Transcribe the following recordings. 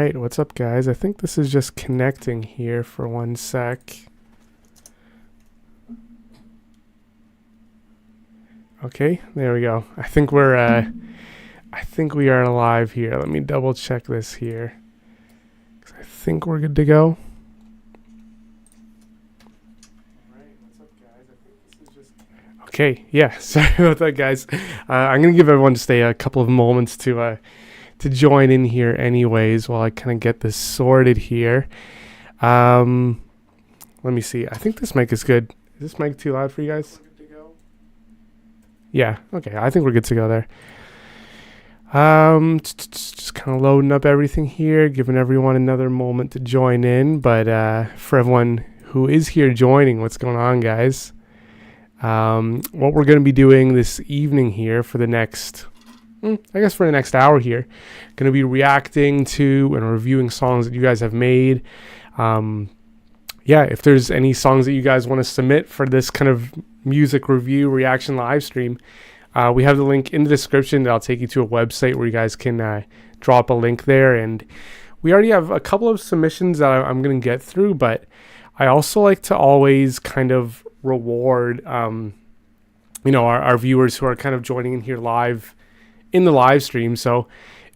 right, what's up, guys? I think this is just connecting here for 1 sec. Okay, there we go. I think we are live here. Let me double check this here. 'Cause I think we're good to go. Okay, yeah, sorry about that, guys. I'm gonna give everyone just a couple of moments to join in here anyways while I kind of get this sorted here. Let me see. I think this mic is good. Is this mic too loud for you guys? Yeah, okay. I think we're good to go there. Just kind of loading up everything here, giving everyone another moment to join in. But for everyone who is here joining, what's going on, guys? What we're going to be doing this evening here for the next, for the next hour here, going to be reacting to and reviewing songs that you guys have made. If there's any songs that you guys want to submit for this kind of music review reaction live stream, we have the link in the description that'll take you to a website where you guys can drop a link there. And we already have a couple of submissions that I'm going to get through, but I also like to always kind of reward our viewers who are kind of joining in here live in the live stream. So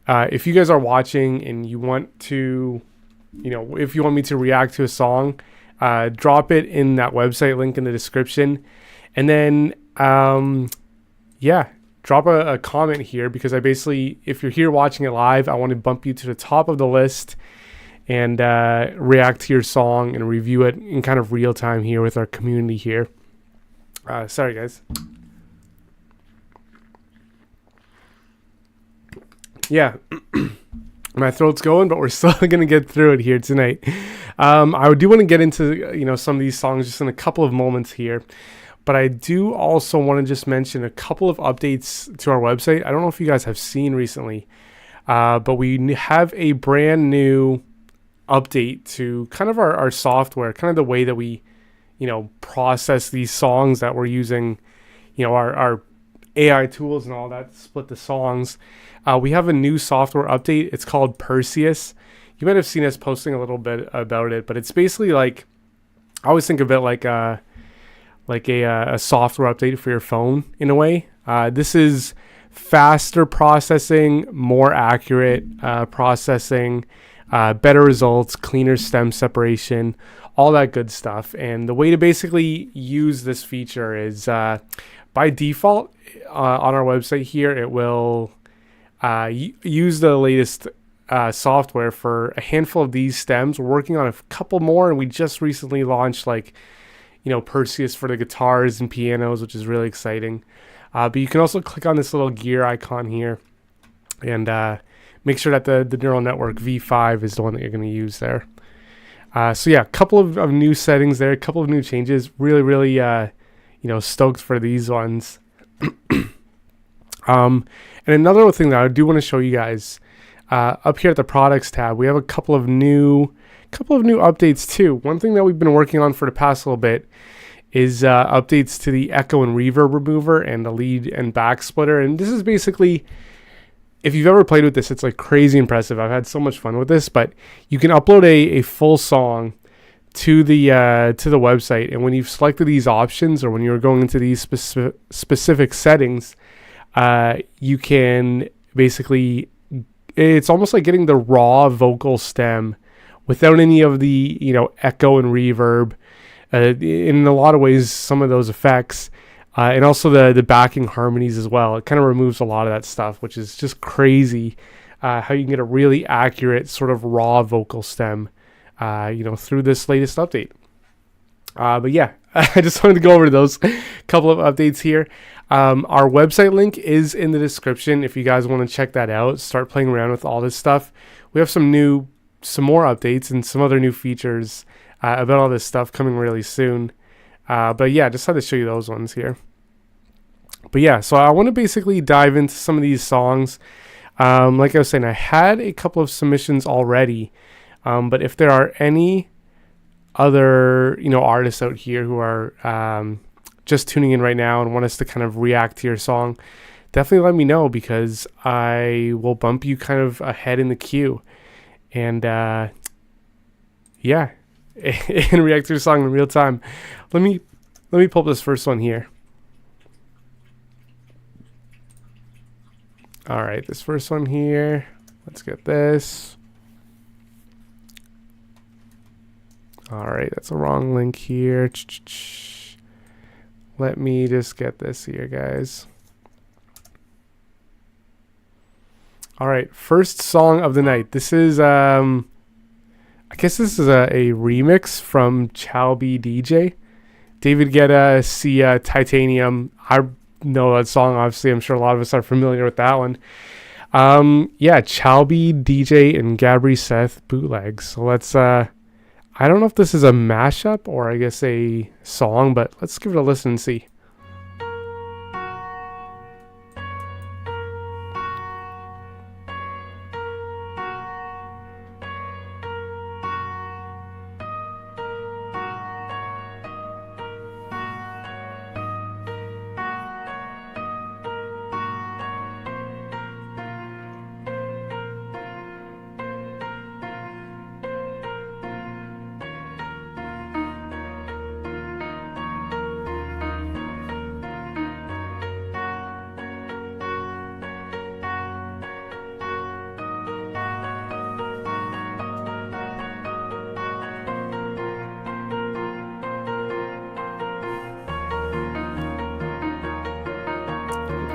if you guys are watching and you want to, if you want me to react to a song, drop it in that website link in the description. And then, drop a comment here, because I basically, if you're here watching it live, I want to bump you to the top of the list and react to your song and review it in kind of real time here with our community here. Sorry, guys. Yeah, my throat's going, but we're still going to get through it here tonight. I do want to get into, some of these songs just in a couple of moments here. But I do also want to just mention a couple of updates to our website. I don't know if you guys have seen recently, but we have a brand new update to kind of our software, kind of the way that we, process these songs that we're using, our AI tools and all that to split the songs. We have a new software update. It's called Perseus. You might have seen us posting a little bit about it, but it's basically like, I always think of it like a software update for your phone in a way. This is faster processing, more accurate processing, better results, cleaner stem separation, all that good stuff. And the way to basically use this feature is by default on our website here, it will use the latest software for a handful of these stems. We're working on a couple more, and we just recently launched Perseus for the guitars and pianos, which is really exciting. But you can also click on this little gear icon here and make sure that the neural network V5 is the one that you're going to use there. A couple of new settings there, a couple of new changes. Really, really, stoked for these ones. And another thing that I do want to show you guys up here at the products tab, we have a couple of new updates too. One thing that we've been working on for the past little bit is updates to the echo and reverb remover and the lead and back splitter. And this is basically, if you've ever played with this, it's like crazy impressive. I've had so much fun with this, but you can upload a full song to the website, and when you've selected these options, or when you're going into these specific settings, you can basically, it's almost like getting the raw vocal stem without any of the, echo and reverb. In a lot of ways, some of those effects, and also the backing harmonies as well. It kind of removes a lot of that stuff, which is just crazy, how you can get a really accurate sort of raw vocal stem, through this latest update. I just wanted to go over those couple of updates here. Our website link is in the description if you guys want to check that out, start playing around with all this stuff. We have some more updates and some other new features about all this stuff coming really soon. Just had to show you those ones here. So I want to basically dive into some of these songs. Like I was saying, I had a couple of submissions already, but if there are any other artists out here who are just tuning in right now and want us to kind of react to your song, definitely let me know, because I will bump you kind of ahead in the queue. and yeah, and react to the song in real time. Let me pull up this first one here. All right, this first one here. Let's get this. All right, that's a wrong link here. Let me just get this here, guys. All right, first song of the night. This is, I guess this is a remix from Chalby DJ. David Guetta, Sia, Titanium. I know that song, obviously. I'm sure a lot of us are familiar with that one. Yeah, Chalby DJ and Gabri Seth bootlegs. So let's, I don't know if this is a mashup or I guess a song, but let's give it a listen and see.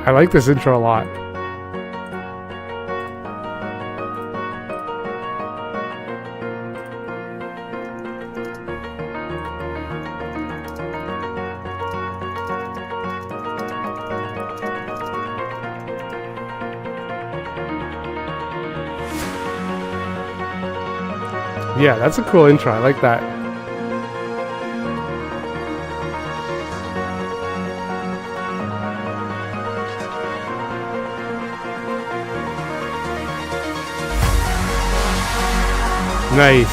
I like this intro a lot. Yeah, that's a cool intro. I like that. Nice.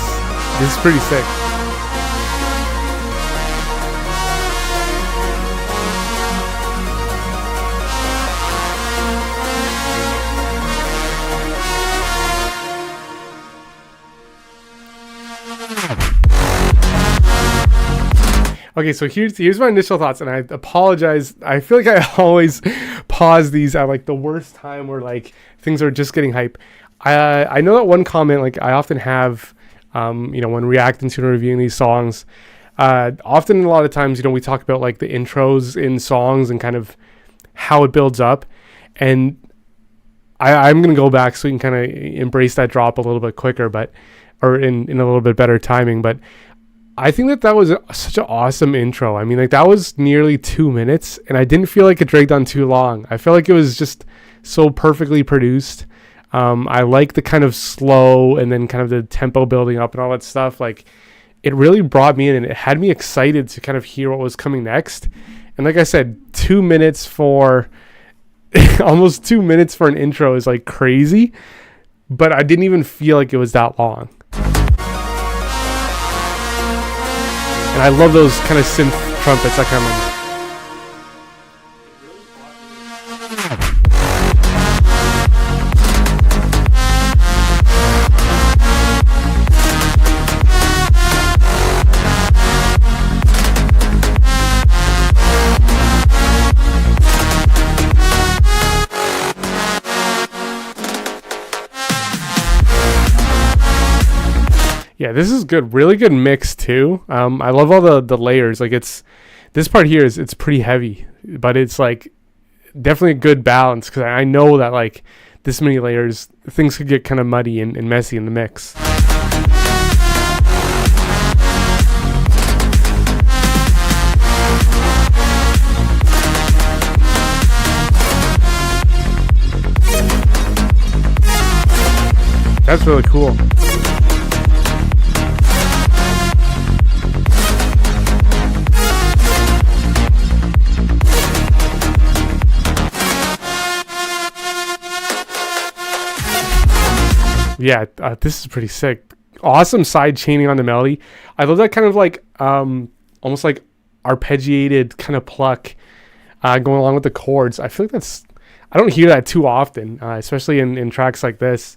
This is pretty sick. Okay, so here's my initial thoughts, and I apologize. I feel like I always pause these at like the worst time where like things are just getting hype. I know that one comment, like I often have, when reacting to and reviewing these songs, often a lot of times, we talk about like the intros in songs and kind of how it builds up. And I'm going to go back so we can kind of embrace that drop a little bit quicker, or in a little bit better timing. But I think that was such an awesome intro. I mean, like that was nearly 2 minutes and I didn't feel like it dragged on too long. I felt like it was just so perfectly produced. I like the kind of slow and then kind of the tempo building up and all that stuff. Like it really brought me in and it had me excited to kind of hear what was coming next. And like I said, 2 minutes for almost 2 minutes for an intro is like crazy, but I didn't even feel like it was that long. And I love those kind of synth trumpets that come in. Yeah, this is good. Really good mix too. I love all the layers. Like this part here it's pretty heavy, but it's like definitely a good balance because I know that like this many layers, things could get kind of muddy and messy in the mix. That's really cool. Yeah, this is pretty sick. Awesome side chaining on the melody. I love that kind of like almost like arpeggiated kind of pluck going along with the chords. I feel like I don't hear that too often, especially in tracks like this.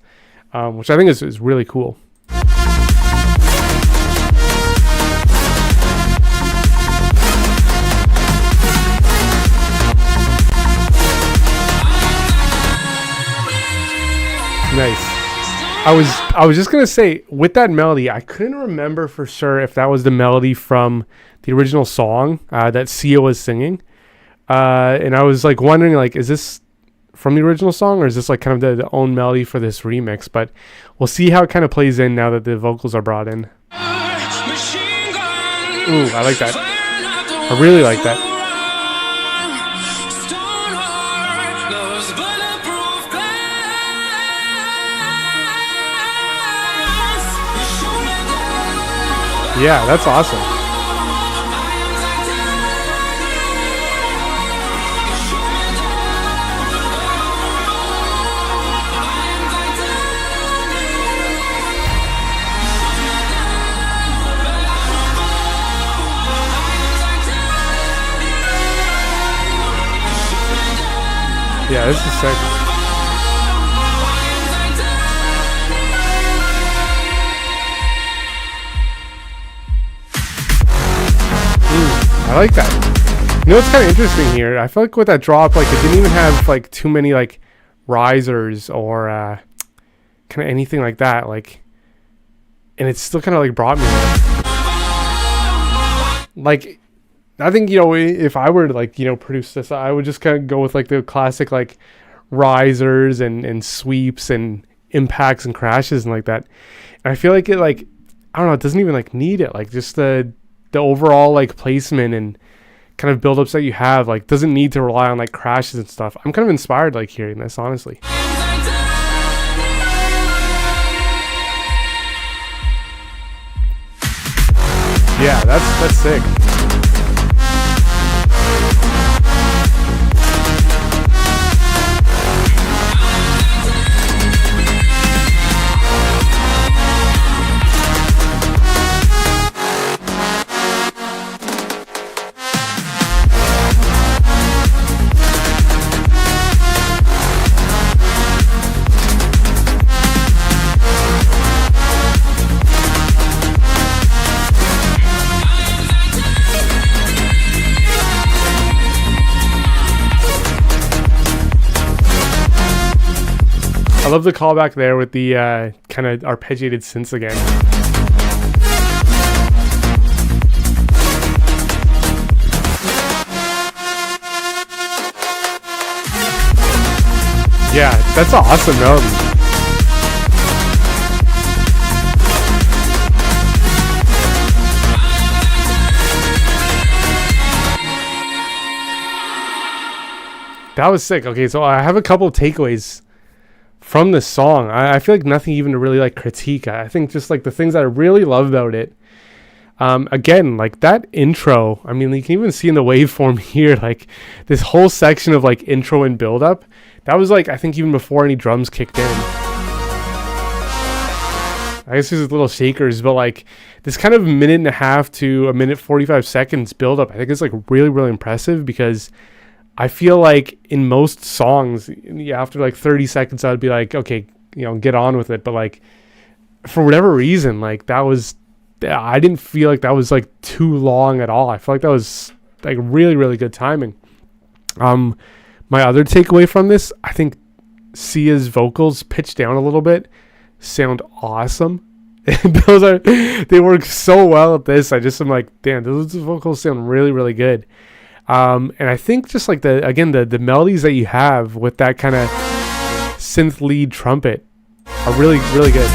which I think is really cool. Nice. I was just gonna say, with that melody, I couldn't remember for sure if that was the melody from the original song that Sia was singing, and I was like wondering, like, is this from the original song, or is this like kind of the own melody for this remix? But we'll see how it kind of plays in now that the vocals are brought in. Ooh, I like that. I really like that. Yeah, that's awesome. Yeah, this is sick. I like that. You know what's kind of interesting here? I feel like with that drop, like, it didn't even have like too many like risers or kind of anything like that. Like, and it still kind of like brought me there. Like, I think, you know, if I were to like, you know, produce this, I would just kind of go with like the classic like risers and sweeps and impacts and crashes and like that. And I feel like it, like, I don't know, it doesn't even like need it. Like, just the overall like placement and kind of buildups that you have, like, doesn't need to rely on like crashes and stuff. I'm kind of inspired like hearing this, honestly. Yeah, that's sick. I love the callback there with the kind of arpeggiated synths again. Yeah, that's an awesome melody. That was sick. Okay, so I have a couple of takeaways from this song. I feel like nothing even to really like critique. I think just like the things that I really love about it. Again, like that intro, I mean, you can even see in the waveform here, like this whole section of like intro and build up. That was like, I think even before any drums kicked in. I guess there's little shakers, but like this kind of minute and a half to a minute 45 seconds build up, I think it's like really, really impressive, because I feel like in most songs, after like 30 seconds, I'd be like, okay, you know, get on with it. But like, for whatever reason, like I didn't feel like that was like too long at all. I feel like that was like really, really good timing. My other takeaway from this, I think Sia's vocals pitched down a little bit sound awesome. They work so well at this. I'm like, damn, those vocals sound really, really good. And I think just like the melodies that you have with that kind of synth lead trumpet are really, really good.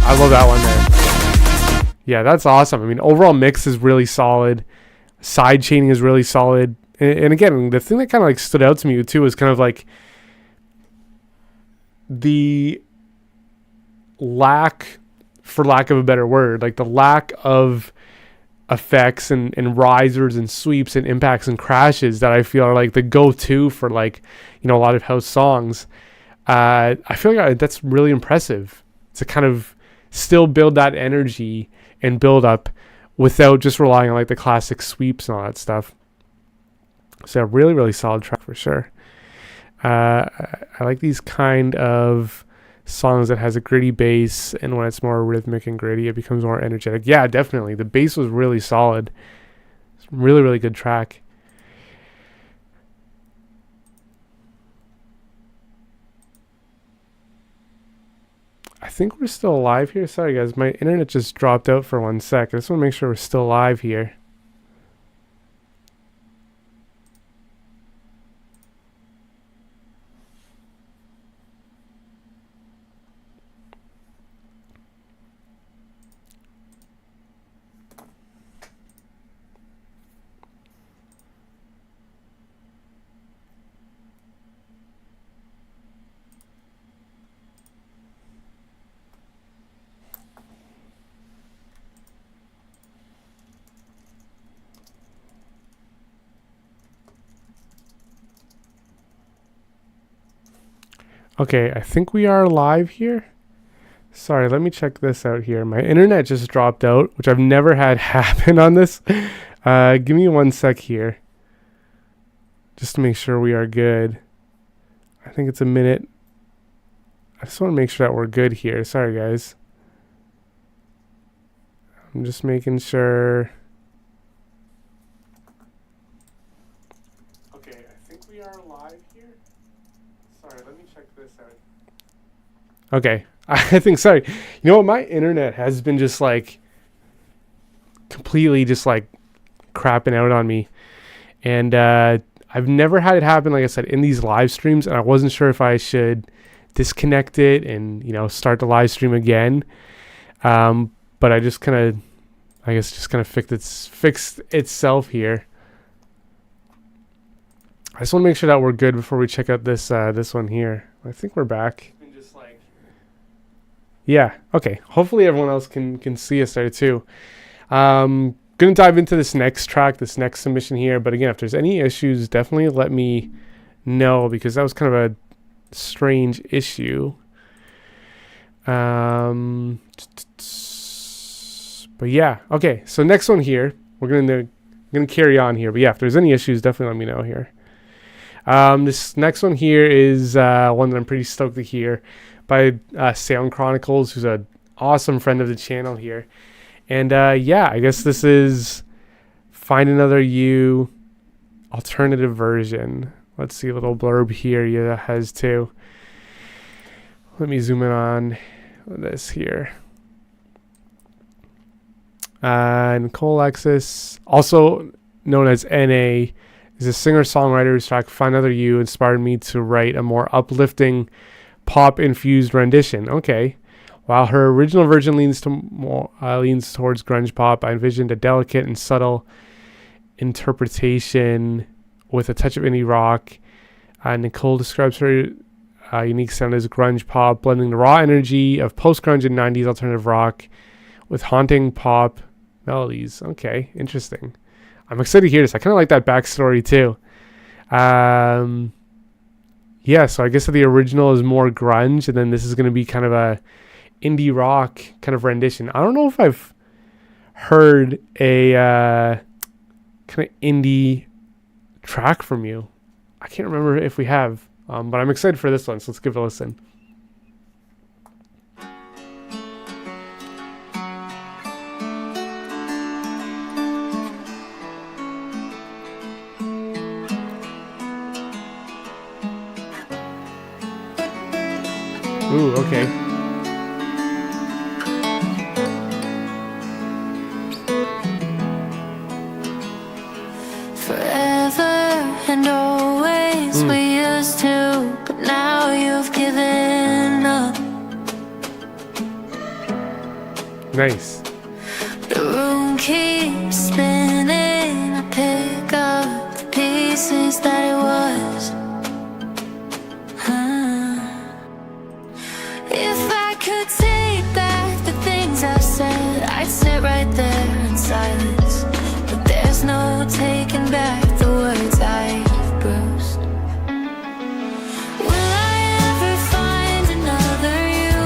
I love that one there. Yeah, that's awesome. I mean, overall mix is really solid. Side chaining is really solid. And again, the thing that kind of like stood out to me too is kind of like the lack, for lack of a better word, like the lack of effects and risers and sweeps and impacts and crashes that I feel are like the go-to for like, you know, a lot of house songs. I feel like that's really impressive to kind of still build that energy and build up without just relying on like the classic sweeps and all that stuff. So a really, really solid track for sure. I like these kind of songs that has a gritty bass, and when it's more rhythmic and gritty, it becomes more energetic. Yeah, definitely. The bass was really solid. It's a really, really good track. I think we're still live here. Sorry guys, my internet just dropped out for 1 sec. I just want to make sure we're still live here. Okay, I think we are live here. Sorry, let me check this out here. My internet just dropped out, which I've never had happen on this. Give me 1 sec here. Just to make sure we are good. I think it's a minute. I just want to make sure that we're good here. Sorry, guys. I'm just making sure. Okay, I think we are live here. Sorry, let me check this out. Okay, I think, sorry. You know what? My internet has been just like completely just like crapping out on me. And I've never had it happen, like I said, in these live streams. And I wasn't sure if I should disconnect it and, you know, start the live stream again. But I just kind of, I guess, just kind of fixed itself here. I just want to make sure that we're good before we check out this this one here. I think we're back. Yeah. Okay. Hopefully everyone else can see us there too. Gonna dive into this next track, this next submission here. But again, if there's any issues, definitely let me know, because that was kind of a strange issue. But yeah. Okay. So next one here, we're gonna carry on here. But yeah, if there's any issues, definitely let me know here. This next one here is one that I'm pretty stoked to hear, by Sound Chronicles, who's an awesome friend of the channel here. And yeah, I guess this is Find Another You alternative version. Let's see a little blurb here. Yeah, that has too. Let me zoom in on this here. Nicole Alexis, also known as NA, is a singer-songwriter whose track Find Another You inspired me to write a more uplifting, pop-infused rendition. Okay. While her original version leans towards grunge pop, I envisioned a delicate and subtle interpretation with a touch of indie rock. Nicole describes her unique sound as grunge pop, blending the raw energy of post-grunge and 90s alternative rock with haunting pop melodies. Okay, interesting. I'm excited to hear this. I kind of like that backstory too. Yeah, so I guess the original is more grunge, and then this is going to be kind of a indie rock kind of rendition. I don't know if I've heard a kind of indie track from you. I can't remember if we have, but I'm excited for this one, so let's give it a listen. Ooh, okay. Forever and always we used to, but now you've given up. Nice. The room keeps spinning. I pick up the pieces that it was. If I could take back the things I've said, I'd sit right there in silence. But there's no taking back the words I bruised. Will I ever find another you?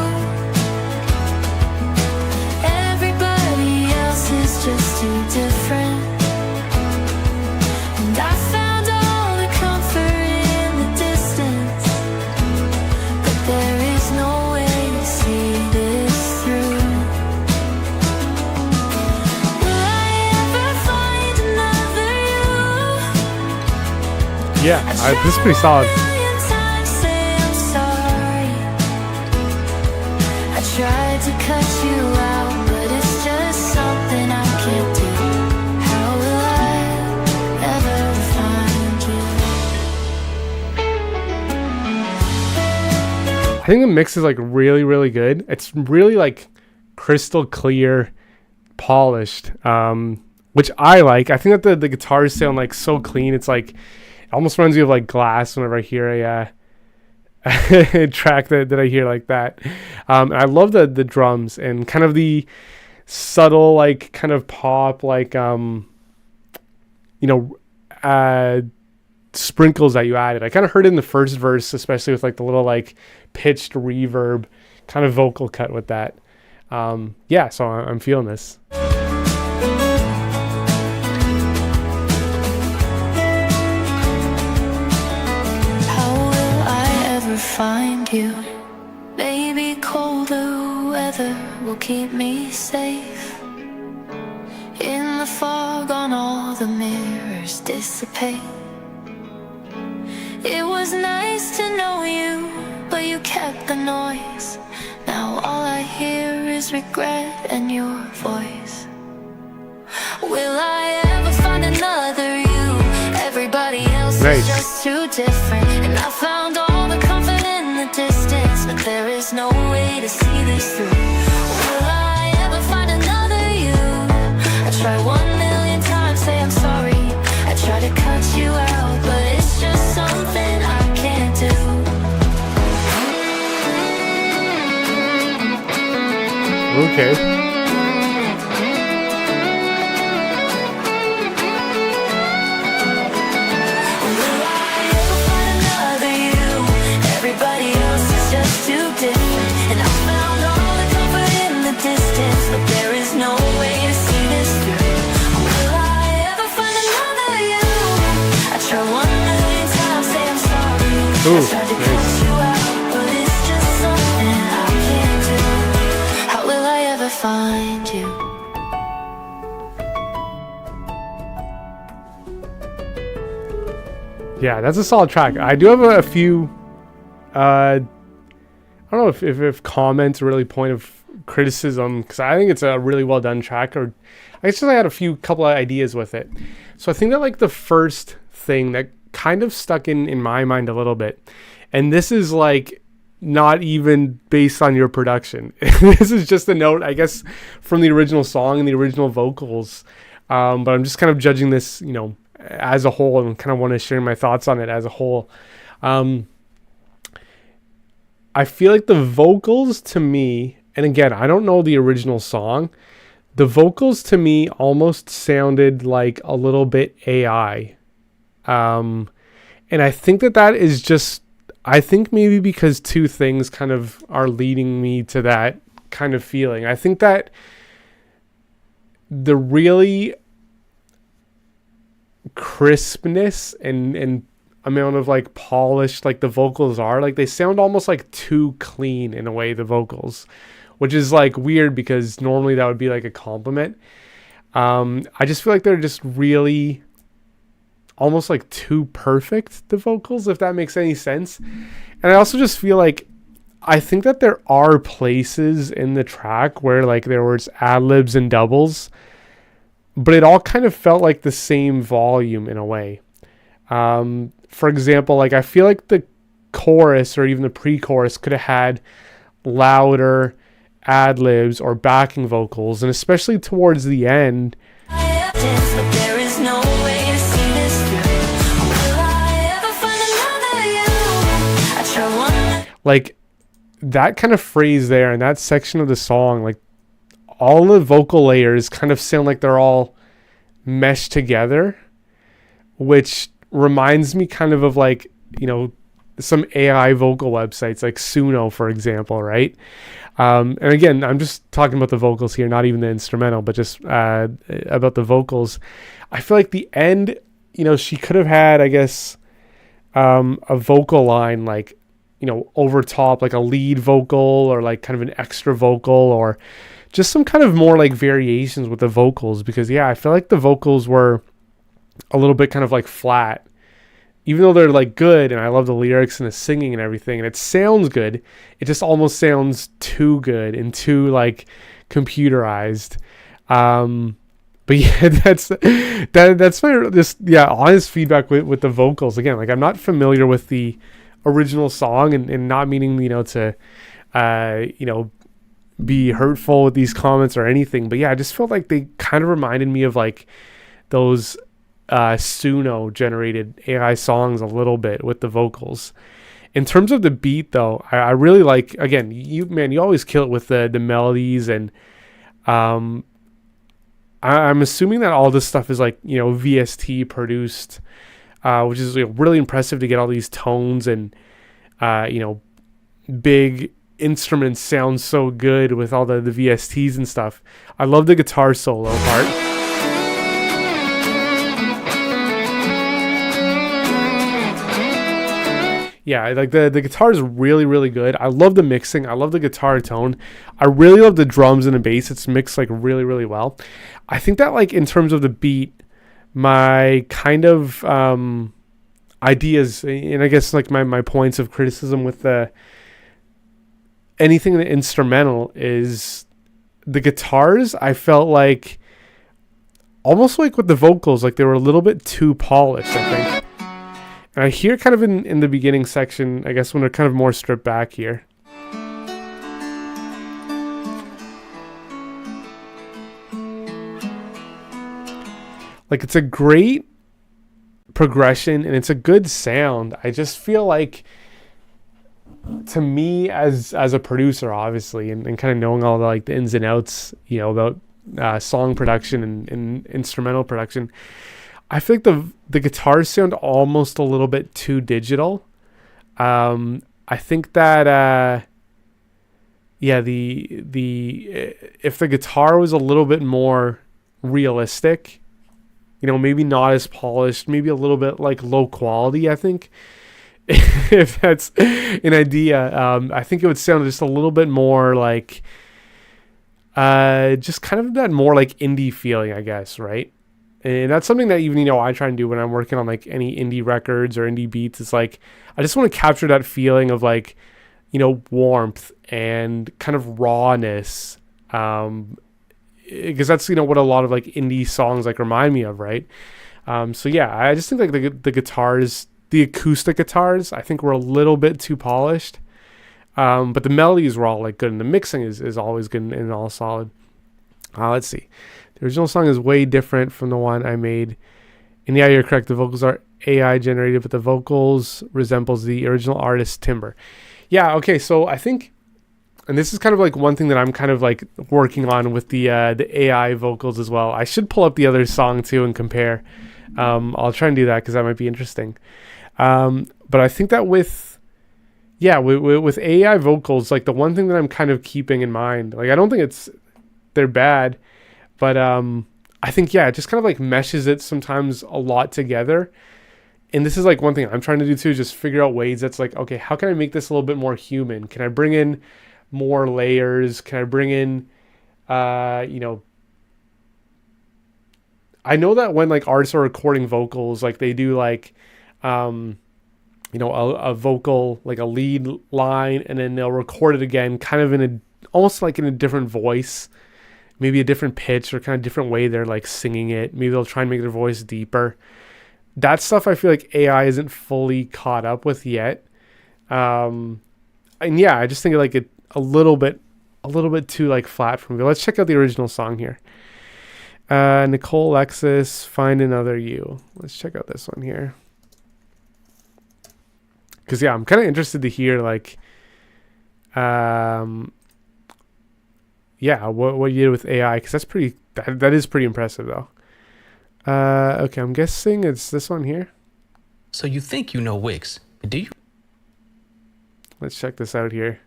Yeah, this is pretty solid. Tried to cut you out, but it's just something I can't do. How will I ever find you? I think the mix is like really, really good. It's really like crystal clear, polished, which I like. I think that the guitars sound like so clean. It's like, it almost reminds me of like Glass whenever I hear a track that I hear like that. I love the drums and kind of the subtle like kind of pop like sprinkles that you added. I kind of heard it in the first verse, especially with like the little like pitched reverb kind of vocal cut with that. Yeah, so I'm feeling this. Find you, maybe colder weather will keep me safe. In the fog on all the mirrors dissipate. It was nice to know you, but you kept the noise. Now all I hear is regret and your voice. Will I ever find another you? Everybody else is just too different, and I found all the comfort in the distance, but there is no way to see this through. Will I ever find another you? I try 1,000,000 times, say I'm sorry. I try to cut you out, but it's just something I can't do. Okay. Ooh, nice. How will I ever find you? Yeah, that's a solid track. I do have a few I don't know if comments are really point of criticism, because I think it's a really well done track, or I guess I had a couple of ideas with it. So I think that like the first thing that kind of stuck in my mind a little bit, and this is like not even based on your production. This is just a note, I guess, from the original song and the original vocals. But I'm just kind of judging this, as a whole, and kind of want to share my thoughts on it as a whole. I feel like the vocals to me, and again, I don't know the original song, the vocals to me almost sounded like a little bit AI. And I think that is just, I think maybe because two things kind of are leading me to that kind of feeling. I think that the really crispness and amount of like polish like the vocals are, like they sound almost like too clean in a way, the vocals, which is like weird because normally that would be like a compliment. I just feel like they're just really almost like too perfect, the vocals, if that makes any sense. And I also just feel like, I think that there are places in the track where like there was ad-libs and doubles, but it all kind of felt like the same volume in a way. For example, like I feel like the chorus or even the pre-chorus could have had louder ad-libs or backing vocals, and especially towards the end, like that kind of phrase there and that section of the song, like all the vocal layers kind of sound like they're all meshed together, which reminds me kind of like, some AI vocal websites like Suno, for example, right? And again, I'm just talking about the vocals here, not even the instrumental, but just about the vocals. I feel like the end, she could have had, I guess, a vocal line like, over top, like a lead vocal or like kind of an extra vocal, or just some kind of more like variations with the vocals, because I feel like the vocals were a little bit kind of like flat even though they're like good and I love the lyrics and the singing and everything and it sounds good, it just almost sounds too good and too like computerized. But yeah, that's my honest feedback with the vocals. Again, like I'm not familiar with the original song and not meaning, to be hurtful with these comments or anything. But yeah, I just felt like they kind of reminded me of like those Suno generated AI songs a little bit with the vocals. In terms of the beat though, I really like, again, you always kill it with the melodies, and I'm assuming that all this stuff is like, VST produced, which is really impressive to get all these tones and big instruments sound so good with all the VSTs and stuff. I love the guitar solo part. Yeah, like the guitar is really, really good. I love the mixing. I love the guitar tone. I really love the drums and the bass. It's mixed like really, really well. I think that like in terms of the beat, my kind of ideas and I guess like my points of criticism with anything in the instrumental is the guitars. I felt like almost like with the vocals, like they were a little bit too polished, I think. And I hear kind of in the beginning section, I guess when they're kind of more stripped back here. Like it's a great progression and it's a good sound. I just feel like, to me as a producer, obviously, and kind of knowing all the like the ins and outs, about song production and instrumental production, I feel like the guitars sound almost a little bit too digital. I think that if the guitar was a little bit more realistic, maybe not as polished, maybe a little bit like low quality, I think. If that's an idea, I think it would sound just a little bit more like just kind of that more like indie feeling, I guess, right? And that's something that even, I try and do when I'm working on like any indie records or indie beats. It's like, I just want to capture that feeling of like, warmth and kind of rawness. Because that's, what a lot of like indie songs like remind me of, right? So yeah, I just think like the guitars, the acoustic guitars, I think were a little bit too polished. But the melodies were all like good and the mixing is always good and all solid. Let's see. The original song is way different from the one I made. And yeah, you're correct. The vocals are AI generated, but the vocals resembles the original artist Timber. Yeah, okay. So I think, and this is kind of like one thing that I'm kind of like working on with the AI vocals as well. I should pull up the other song too and compare. I'll try and do that because that might be interesting. But I think that with AI vocals, like the one thing that I'm kind of keeping in mind, like I don't think they're bad. But I think, it just kind of like meshes it sometimes a lot together. And this is like one thing I'm trying to do too, just figure out ways that's like, okay, how can I make this a little bit more human? Can I bring in more layers? Can I bring in, I know that when like artists are recording vocals, like they do like, a vocal, like a lead line, and then they'll record it again, kind of almost like in a different voice. Maybe a different pitch or kind of different way they're like singing it. Maybe they'll try and make their voice deeper. That stuff I feel like AI isn't fully caught up with yet. And yeah, I just think like it a little bit too like flat for me. Let's check out the original song here. Nicole Alexis, Find Another You. Let's check out this one here. Cause yeah, I'm kind of interested to hear like, what you did with AI, because that is pretty impressive though. Okay, I'm guessing it's this one here. So you think you know Wix, but do you? Let's check this out here.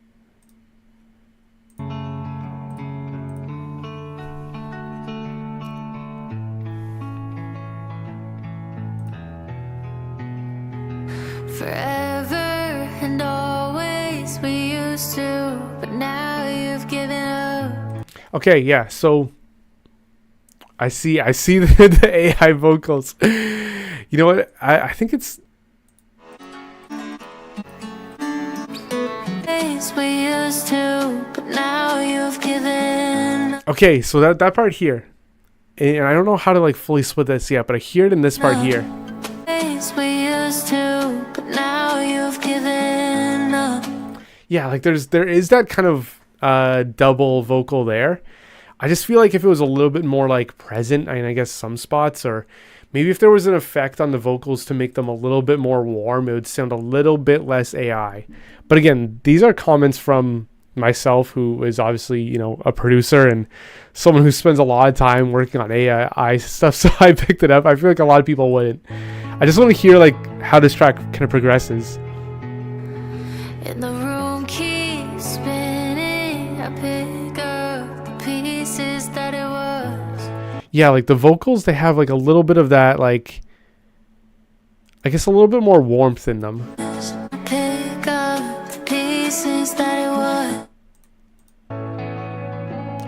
Forever and always we used to, but now you've given up. Okay, yeah, so I see the AI vocals. You know what? I think it's ways we used to, but now you've given. Okay, so that part here, and I don't know how to like fully split this yet, but I hear it in this part here. Ways we used to, but now you've given up. Yeah, like there is that kind of double vocal there. I just feel like if it was a little bit more like present, I mean, I guess some spots, or maybe if there was an effect on the vocals to make them a little bit more warm, it would sound a little bit less AI. But again, these are comments from myself, who is obviously, you know, a producer and someone who spends a lot of time working on AI stuff. So I picked it up. I feel like a lot of people wouldn't. I just want to hear like how this track kind of progresses. In the room keeps spinning, I pick up the pieces that it was. Yeah, like the vocals, they have like a little bit of that, like, I guess a little bit more warmth in them. I pick up the pieces that it was.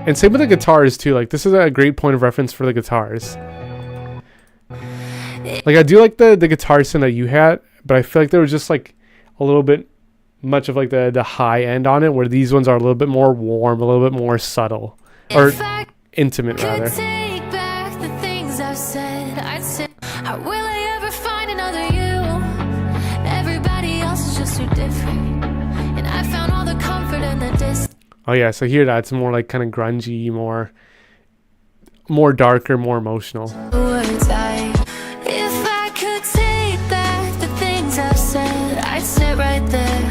And same with the guitars too. Like this is a great point of reference for the guitars. Like I do like the guitar sound that you had, but I feel like there was just like a little bit much of like the high end on it, where these ones are a little bit more warm, a little bit more subtle, or intimate rather. Take back the things I've said. I'd say, how will I ever find another you? Everybody else is just too different, and I found all the comfort in the distance. Oh yeah, so here that's more like kind of grungy, more darker, more emotional. The words if I could take back the things I've said, I'd sit right there.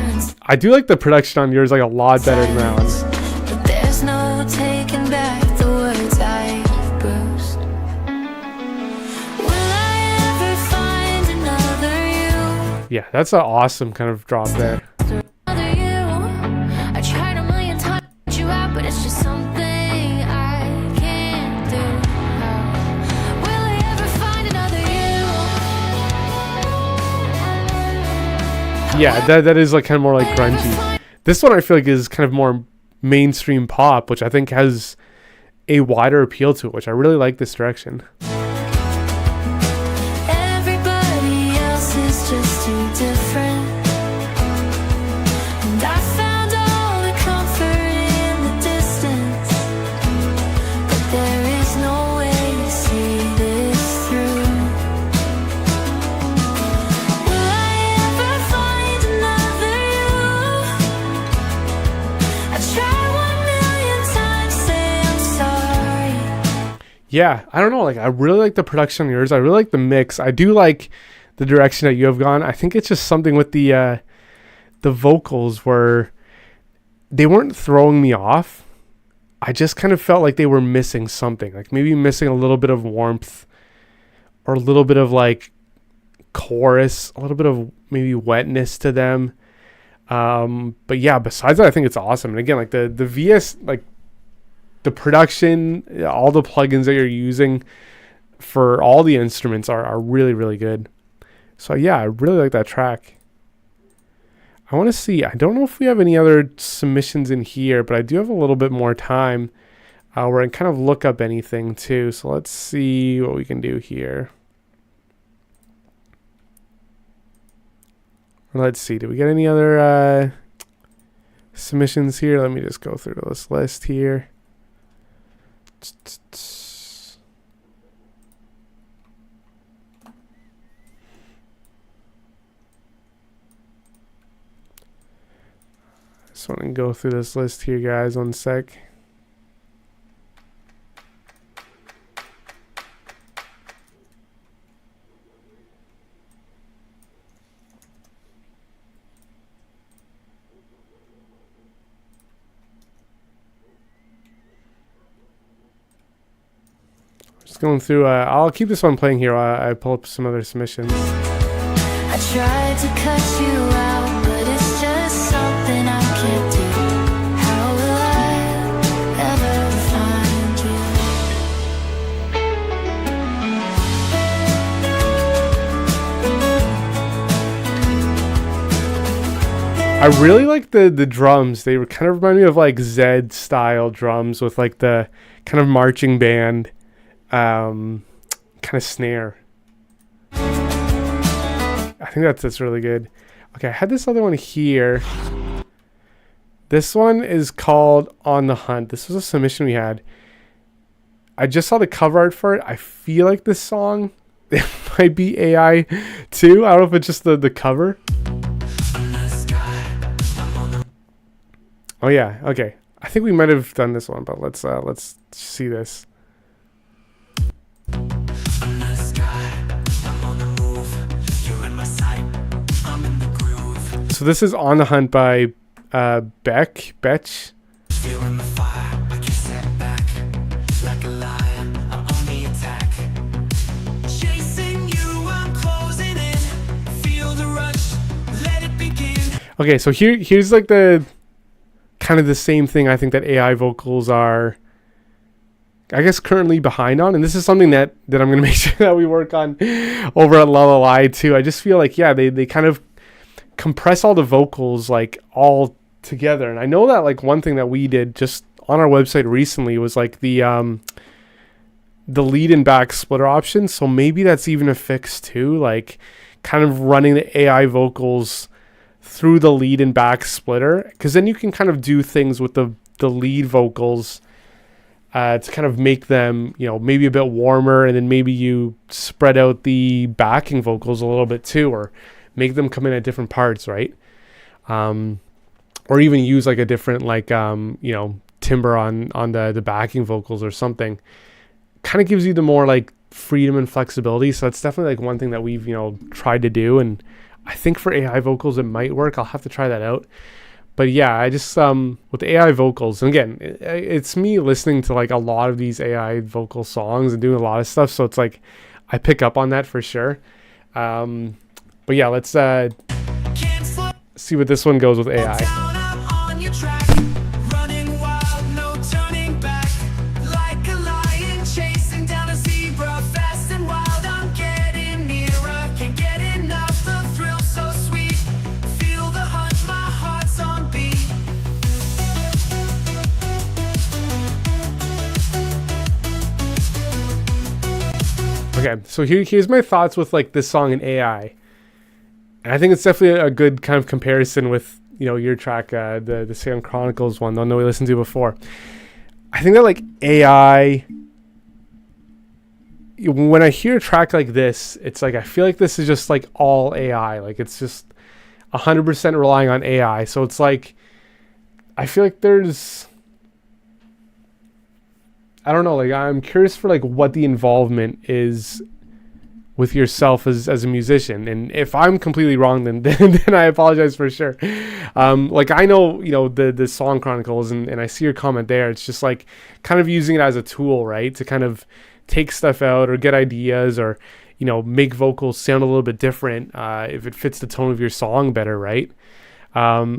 I do like the production on yours like a lot better than that one. But there's no taking back the words I bruised. Will I ever find another you? Yeah, that's an awesome kind of drop there. Another you. I tried a million times to get you out, but it's just something I can't do. Will I ever find another you? Yeah, that is like kind of more like grungy. This one I feel like is kind of more mainstream pop, which I think has a wider appeal to it, which I really like this direction. Everybody else is just too different, and I found all the comfort in the distance, but there is no way to see this through. Will I ever find another you? I try 1 million times, say I'm sorry. Yeah, I don't know, like I really like the production on yours. I really like the mix. I do like the direction that you have gone. I think it's just something with the vocals where they weren't throwing me off. I just kind of felt like they were missing something, like maybe missing a little bit of warmth or a little bit of like chorus, a little bit of maybe wetness to them. But yeah, besides that, I think it's awesome. And again, like the VS, like the production, all the plugins that you're using for all the instruments are really, really good. So yeah, I really like that track. I want to see, I don't know if we have any other submissions in here, but I do have a little bit more time where I can kind of look up anything too. So let's see what we can do here. Let's see, did we get any other submissions here? Let me just go through this list here. Just want to go through this list here, guys. 1 sec. Just going through. I'll keep this one playing here while I pull up some other submissions. I tried to cut you out, but it's just something I can't do. How will I ever find you? I really like the drums. They were kind of remind me of like Zed style drums with like the kind of marching band kind of snare. I think that's really good. Okay, I had this other one here. This one is called On the Hunt. This was a submission we had. I just saw the cover art for it. I feel like this song, it might be AI too. I don't know if it's just the cover. Oh yeah, okay. I think we might have done this one, but let's see this. So this is On the Hunt by Betch. Okay, so here's like the kind of the same thing I think that AI vocals are, I guess, currently behind on, and this is something that I'm going to make sure that we work on over at Lullaby too. I just feel like, yeah, they kind of compress all the vocals like all together, and I know that like one thing that we did just on our website recently was like the lead and back splitter option. So maybe that's even a fix too, like kind of running the AI vocals through the lead and back splitter, because then you can kind of do things with the lead vocals to kind of make them, you know, maybe a bit warmer, and then maybe you spread out the backing vocals a little bit too, or make them come in at different parts, right? Or even use like a different like you know, timbre on the backing vocals or something. Kind of gives you the more like freedom and flexibility. So it's definitely like one thing that we've, you know, tried to do, and I think for AI vocals it might work. I'll have to try that out. But yeah, I just with AI vocals, and again, it's me listening to like a lot of these AI vocal songs and doing a lot of stuff, so it's like I pick up on that for sure. But yeah, let's see what this one goes with AI. Okay, so here's my thoughts with like this song and AI. And I think it's definitely a good kind of comparison with, you know, your track, the Sound Chronicles one, the one that we listened to before. I think that like AI, when I hear a track like this, it's like I feel like this is just like all AI. Like it's just 100% relying on AI. So it's like I feel like there's, I don't know, like I'm curious for like what the involvement is with yourself as a musician, and if I'm completely wrong, then I apologize for sure. Like I know, you know, the Song Chronicles, and I see your comment there. It's just like kind of using it as a tool, right, to kind of take stuff out or get ideas, or, you know, make vocals sound a little bit different if it fits the tone of your song better, right?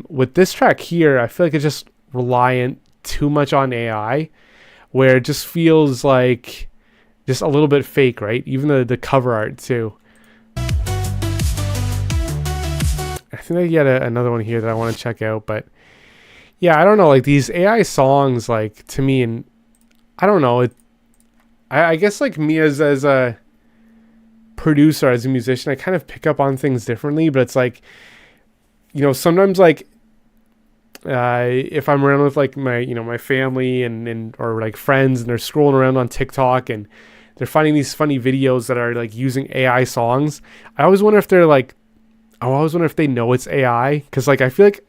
With this track here, I feel like it's just reliant too much on AI, where it just feels like just a little bit fake, right? Even the cover art too. I think I get another one here that I want to check out, but yeah, I don't know, like these AI songs, like to me, and I don't know, I guess like me as a producer, as a musician, I kind of pick up on things differently, but it's like, you know, sometimes like if I'm around with like my, you know, my family and or like friends, and they're scrolling around on TikTok and they're finding these funny videos that are like using AI songs, I always wonder if they know it's AI, because like I feel like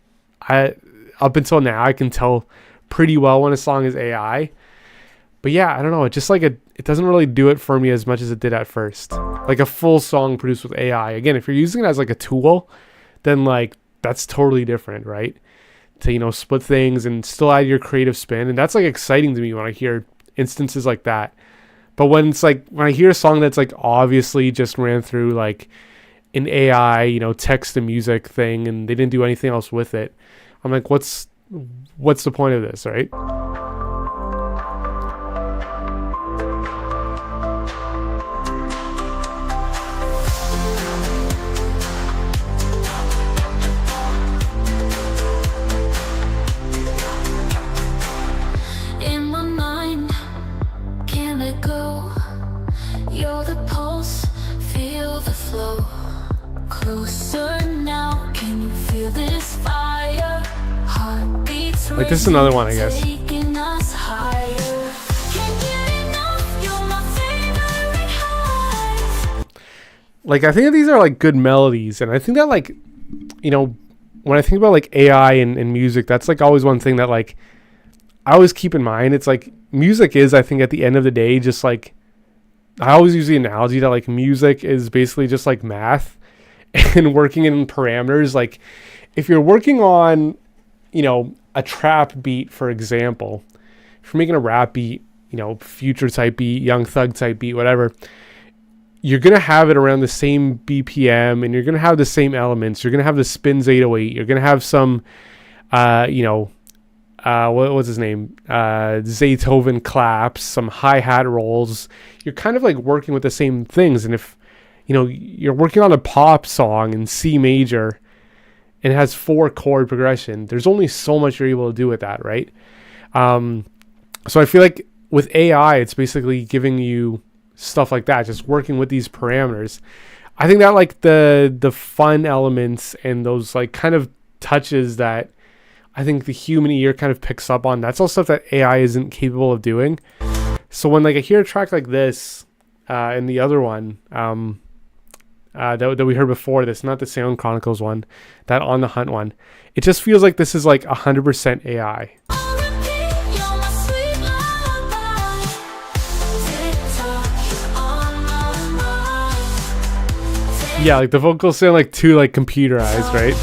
up until now I can tell pretty well when a song is AI. But yeah, I don't know, it just like it doesn't really do it for me as much as it did at first. Like a full song produced with AI, again, if you're using it as like a tool, then like that's totally different, right? To, you know, split things and still add your creative spin, and that's like exciting to me when I hear instances like that. But when it's like, when I hear a song that's like obviously just ran through like an AI, you know, text to music thing, and they didn't do anything else with it, I'm like, what's the point of this, right? In my mind, can't let go. You're the pulse, feel the flow. Closer now, can you feel this fire? Heartbeat Like this is another one, I guess. Taking us higher. Can't get enough, you're my favorite high. Like I think that these are like good melodies, and I think that like, you know, when I think about like AI and music, that's like always one thing that like I always keep in mind. It's like music is, I think at the end of the day, just like, I always use the analogy that like music is basically just like math and working in parameters. Like if you're working on, you know, a trap beat, for example, if you're making a rap beat, you know, Future type beat, Young Thug type beat, whatever, you're going to have it around the same BPM, and you're going to have the same elements. You're going to have the spins 808. You're going to have some, you know, what's his name? Zaytoven claps, some hi-hat rolls. You're kind of like working with the same things. And if, you know, you're working on a pop song in C major and it has 4 chord progression, there's only so much you're able to do with that, right? So I feel like with AI, it's basically giving you stuff like that, just working with these parameters. I think that like the fun elements and those like kind of touches that I think the human ear kind of picks up on, that's all stuff that AI isn't capable of doing. So when like I hear a track like this and the other one that we heard before this, not the Sound Chronicles one, that On the Hunt one, it just feels like this is like 100% AI. Yeah, like the vocals sound like too like computerized, right?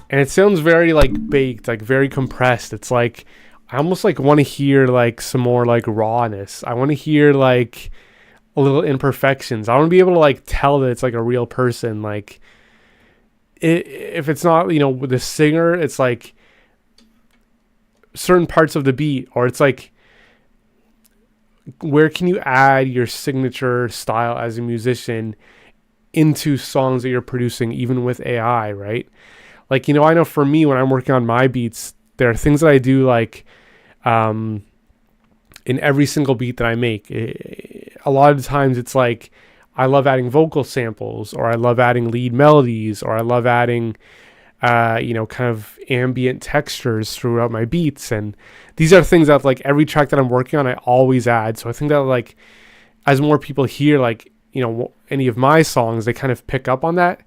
And it sounds very like baked, like very compressed. It's like I almost like want to hear like some more like rawness. I want to hear like a little imperfections. I want to be able to like tell that it's like a real person. Like if it's not, you know, with the singer, it's like certain parts of the beat, or it's like where can you add your signature style as a musician into songs that you're producing, even with AI, right? Like, you know, I know for me, when I'm working on my beats, there are things that I do like in every single beat that I make. A lot of the times it's like I love adding vocal samples, or I love adding lead melodies, or I love adding you know, kind of ambient textures throughout my beats. And these are things that like every track that I'm working on, I always add. So I think that like as more people hear like, you know, any of my songs, they kind of pick up on that.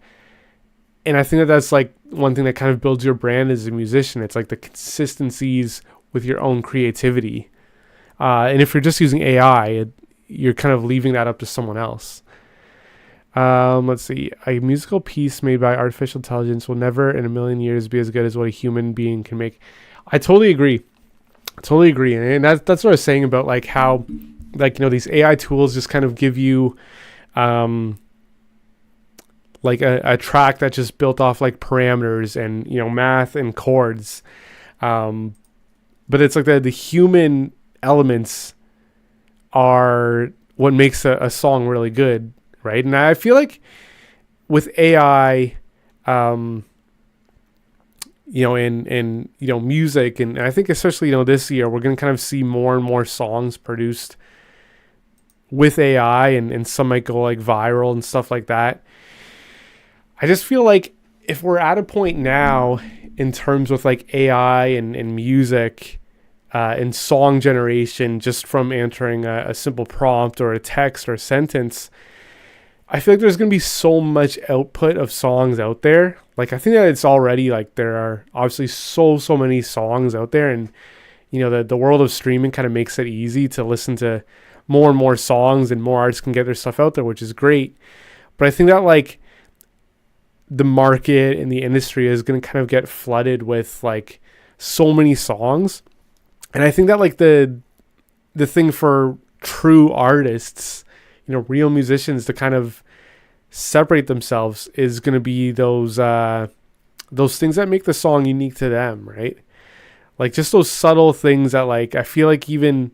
And I think that that's like one thing that kind of builds your brand as a musician. It's like the consistencies with your own creativity. And if you're just using AI, you're kind of leaving that up to someone else. Let's see. A musical piece made by artificial intelligence will never in a million years be as good as what a human being can make. I totally agree. And that's what I was saying about like how, like, you know, these AI tools just kind of give you like a track that's just built off like parameters and, you know, math and chords. But it's like the human elements are what makes a song really good. Right. And I feel like with AI, you know, in you know, music, and I think especially, you know, this year, we're going to kind of see more and more songs produced with AI, and some might go like viral and stuff like that. I just feel like if we're at a point now in terms with like AI and music and song generation, just from answering a simple prompt or a text or a sentence, I feel like there's going to be so much output of songs out there. Like, I think that it's already like there are obviously so many songs out there, and, you know, the world of streaming kind of makes it easy to listen to more and more songs, and more artists can get their stuff out there, which is great. But I think that like the market and the industry is going to kind of get flooded with like so many songs. And I think that like the thing for true artists, you know, real musicians, to kind of separate themselves is going to be those things that make the song unique to them, right? Like just those subtle things that like, I feel like even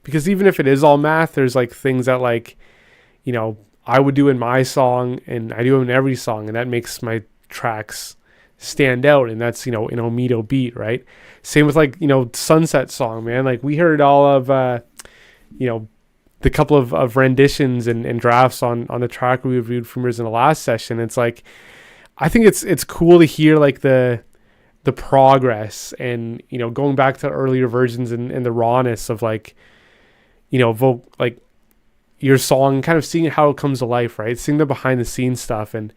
if it is all math, there's like things that like, you know, I would do in my song and I do in every song, and that makes my tracks stand out. And that's, you know, an Omido beat, right? Same with like, you know, Sunset Song, man. Like we heard all of, you know, the couple of renditions and drafts on the track we reviewed from yours in the last session. It's like, I think it's cool to hear like the the progress and, you know, going back to earlier versions and the rawness of like, you know, like your song, kind of seeing how it comes to life, right? Seeing the behind the scenes stuff. And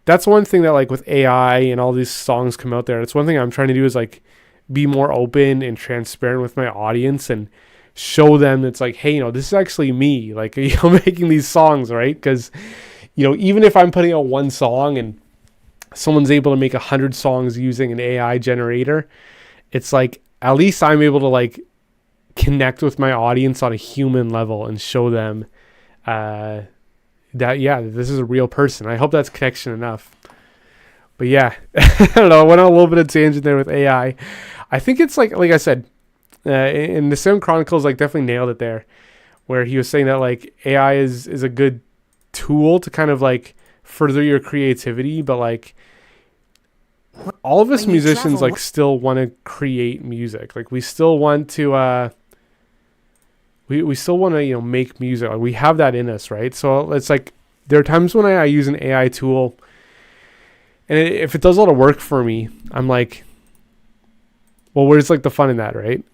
that's one thing that like with AI and all these songs come out there. It's one thing I'm trying to do is like be more open and transparent with my audience and show them it's like, hey, you know, this is actually me, like, you know, making these songs, right? Because, you know, even if I'm putting out one song and someone's able to make 100 songs using an AI generator, it's like, at least I'm able to like connect with my audience on a human level and show them that, yeah, this is a real person. I hope that's connection enough. But yeah, I don't know. I went on a little bit of tangent there with AI. I think it's like I said, in the Sound Chronicles, like definitely nailed it there, where he was saying that like AI is a good tool to kind of like further your creativity, but like all of us musicians like still want to create music. Like we still want to we still want to, you know, make music. Like we have that in us, right? So it's like there are times when I use an AI tool, and if it does a lot of work for me, I'm like, well, where's like the fun in that, right?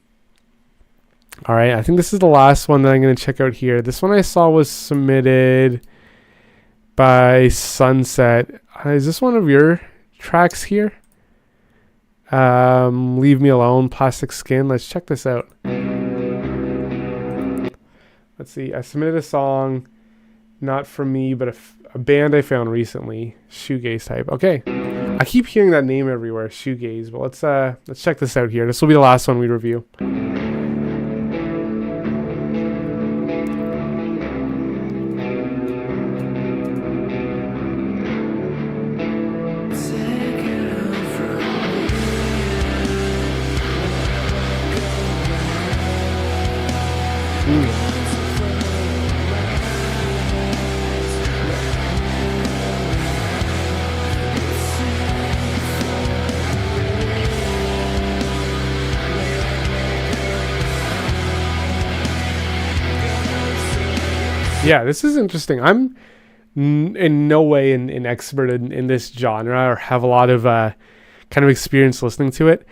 All right, I think this is the last one that I'm going to check out here. This one I saw was submitted by Sunset. Is this one of your tracks here? Leave Me Alone, Plastic Skin. Let's check this out. Let's see. I submitted a song, not from me, but a band I found recently, shoegaze type. Okay, I keep hearing that name everywhere, shoegaze. But let's check this out here. This will be the last one we review. Yeah, this is interesting. I'm in no way an expert in this genre or have a lot of kind of experience listening to it.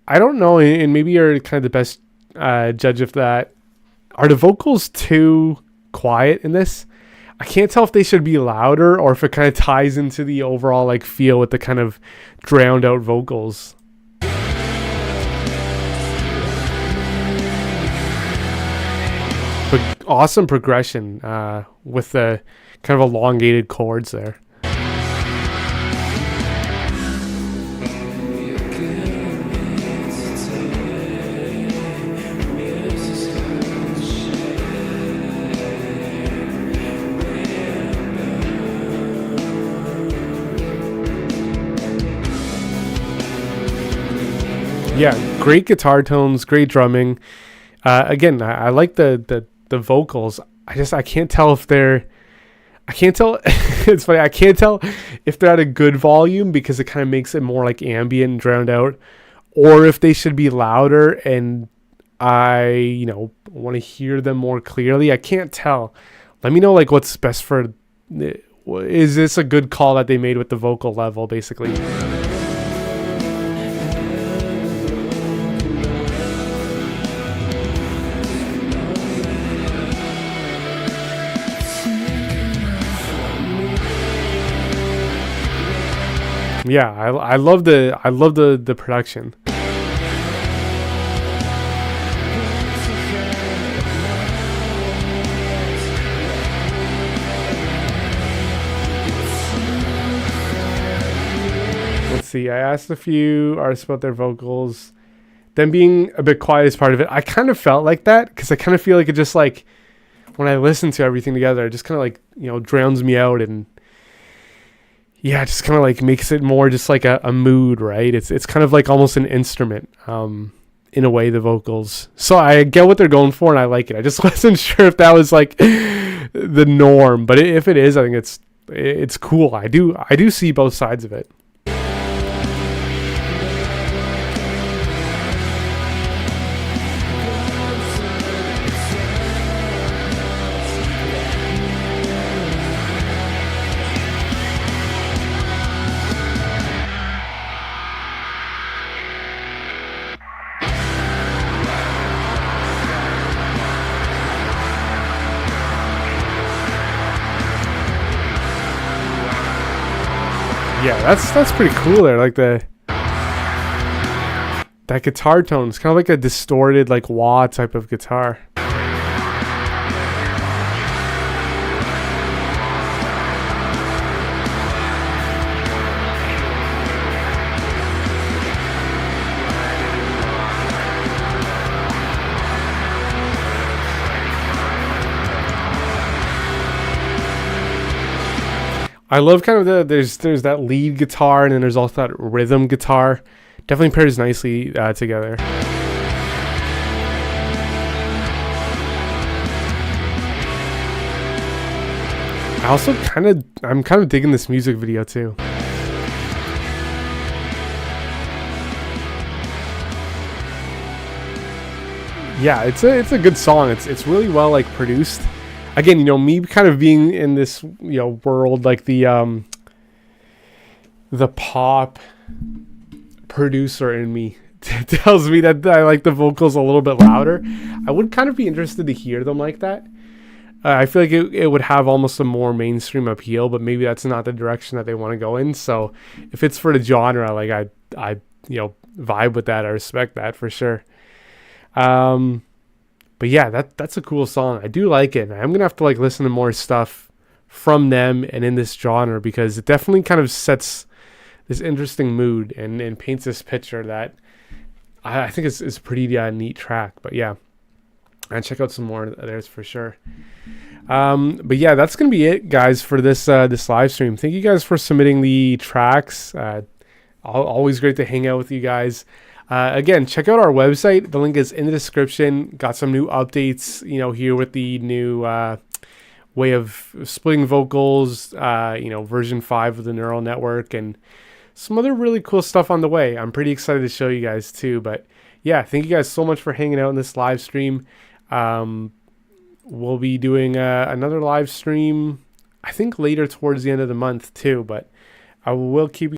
I don't know, and maybe you're kind of the best judge of that. Are the vocals too quiet in this? I can't tell if they should be louder or if it kind of ties into the overall like feel with the kind of drowned out vocals. But awesome progression with the kind of elongated chords there. Yeah, great guitar tones, great drumming. Again, I like the vocals. I can't tell if they're, it's funny, I can't tell if they're at a good volume because it kind of makes it more like ambient and drowned out, or if they should be louder and I, you know, want to hear them more clearly. I can't tell. Let me know like what's best for, is this a good call that they made with the vocal level basically? Yeah, I love the production. Let's see. I asked a few artists about their vocals. Them being a bit quiet is part of it. I kind of felt like that because I kind of feel like it just like when I listen to everything together, it just kind of like, you know, drowns me out and. Yeah, it just kind of like makes it more just like a mood, right? It's kind of like almost an instrument, in a way, the vocals. So I get what they're going for, and I like it. I just wasn't sure if that was like the norm, but if it is, I think it's cool. I do see both sides of it. Yeah, that's pretty cool there. Like that guitar tone. It's kind of like a distorted, like wah type of guitar. I love kind of there's that lead guitar and then there's also that rhythm guitar. Definitely pairs nicely together. I'm kind of digging this music video too. Yeah, it's a good song. It's really well like produced. Again, me kind of being in this world, like the pop producer in me tells me that I like the vocals a little bit louder. I would kind of be interested to hear them like that. I feel like it would have almost a more mainstream appeal, but maybe that's not the direction that they want to go in. So if it's for the genre, like I vibe with that. I respect that for sure. But yeah, that's a cool song. I do like it. I'm gonna have to like listen to more stuff from them and in this genre, because it definitely kind of sets this interesting mood and paints this picture that I think is a pretty neat track. But yeah, and check out some more there's for sure. But yeah, that's gonna be it, guys, for this live stream. Thank you guys for submitting the tracks. Always great to hang out with you guys. Again, check out our website. The link is in the description. Got some new updates, here with the new way of splitting vocals, version 5 of the neural network, and some other really cool stuff on the way. I'm pretty excited to show you guys too. But yeah, thank you guys so much for hanging out in this live stream. We'll be doing another live stream, I think later towards the end of the month too, but I will keep